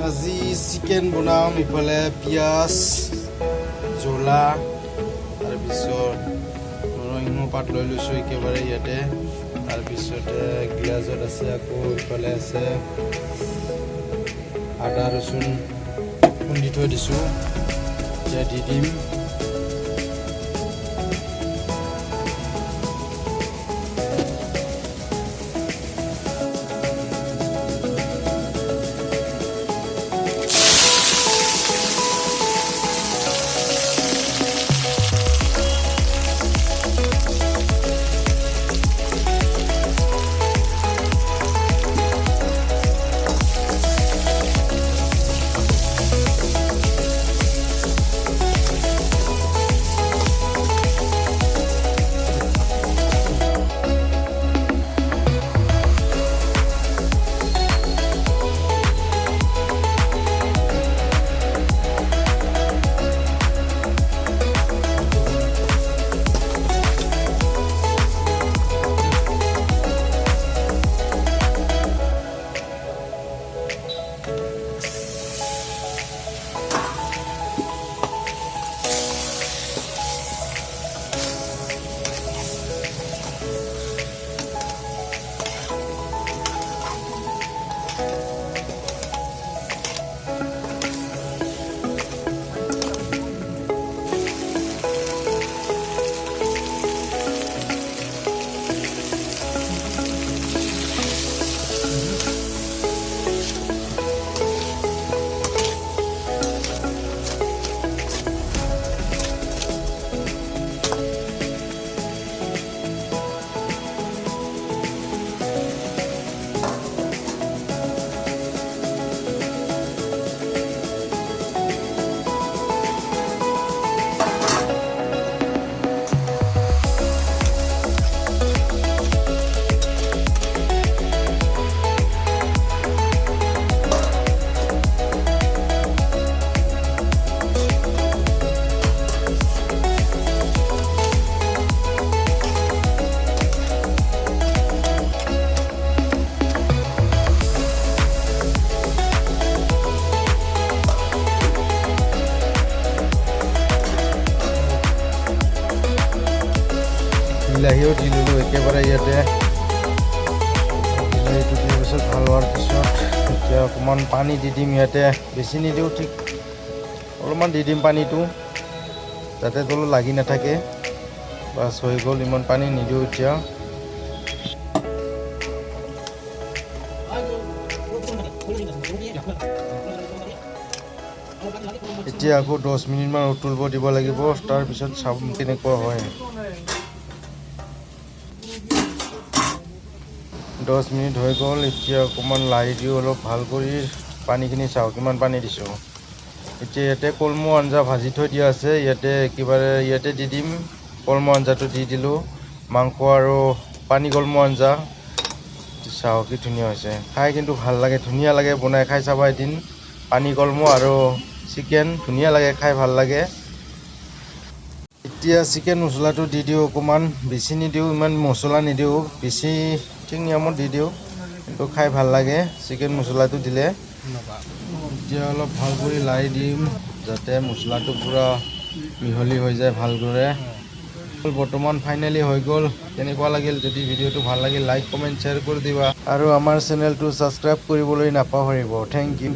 আজি চিকেন বনাম ইফালে পিঁয়াজ জ্বলা তাৰপিছত নৰসিংহ পাত লৈ লৈছোঁ একেবাৰে ইয়াতে তাৰপিছতে গিলাজত আছে আকৌ ইফালে আছে আদা ৰচুন খুন্দি থৈ দিছোঁ এতিয়া দি দিম বিলাহীও দি ল'লোঁ একেবাৰে ইয়াতে বিলাহীটো দিয়াৰ পিছত ভাল হোৱাৰ পিছত এতিয়া অকণমান পানী দি দিম ইয়াতে বেছি নিদিওঁ ঠিক অলপমান দি দিম পানীটো যাতে তলত লাগি নাথাকে বাছ হৈ গ'ল ইমান পানী নিদিওঁ এতিয়া এতিয়া আকৌ 10 মিনিটমান উতলিব দিব লাগিব তাৰপিছত চাম কেনেকুৱা হয় 10 মিনিট হৈ গ'ল এতিয়া অকণমান লাৰি দিওঁ অলপ ভাল কৰি পানীখিনি চাওঁ কিমান পানী দিছোঁ এতিয়া ইয়াতে কলমৌ আঞ্জা ভাজি থৈ দিয়া আছে ইয়াতে একেবাৰে ইয়াতে দি দিম কলমৌ আঞ্জাটো দি দিলোঁ মাংস আৰু পানী কলমৌ আঞ্জা চাওঁ কি ধুনীয়া হৈছে খাই কিন্তু ভাল লাগে ধুনীয়া লাগে বনাই খাই চাবা এদিন পানী কলমৌ আৰু চিকেন ধুনীয়া লাগে খাই ভাল লাগে এতিয়া চিকেন মছলাটো দি দিওঁ অকণমান বেছি নিদিওঁ ইমান মছলা নিদিওঁ বেছি ঠিক নিয়মত দি দিওঁ কিন্তু খাই ভাল লাগে চিকেন মছলাটো দিলে এতিয়া অলপ ভাল কৰি লাৰি দিম যাতে মছলাটো পূৰা মিহলি হৈ যায় ভালদৰে বৰ্তমান ফাইনেলি হৈ গ'ল কেনেকুৱা লাগিল যদি ভিডিঅ'টো ভাল লাগিল লাইক কমেণ্ট শ্বেয়াৰ কৰি দিবা আৰু আমাৰ চেনেলটো ছাবস্ক্ৰাইব কৰিবলৈ নাপাহৰিব থেংক ইউ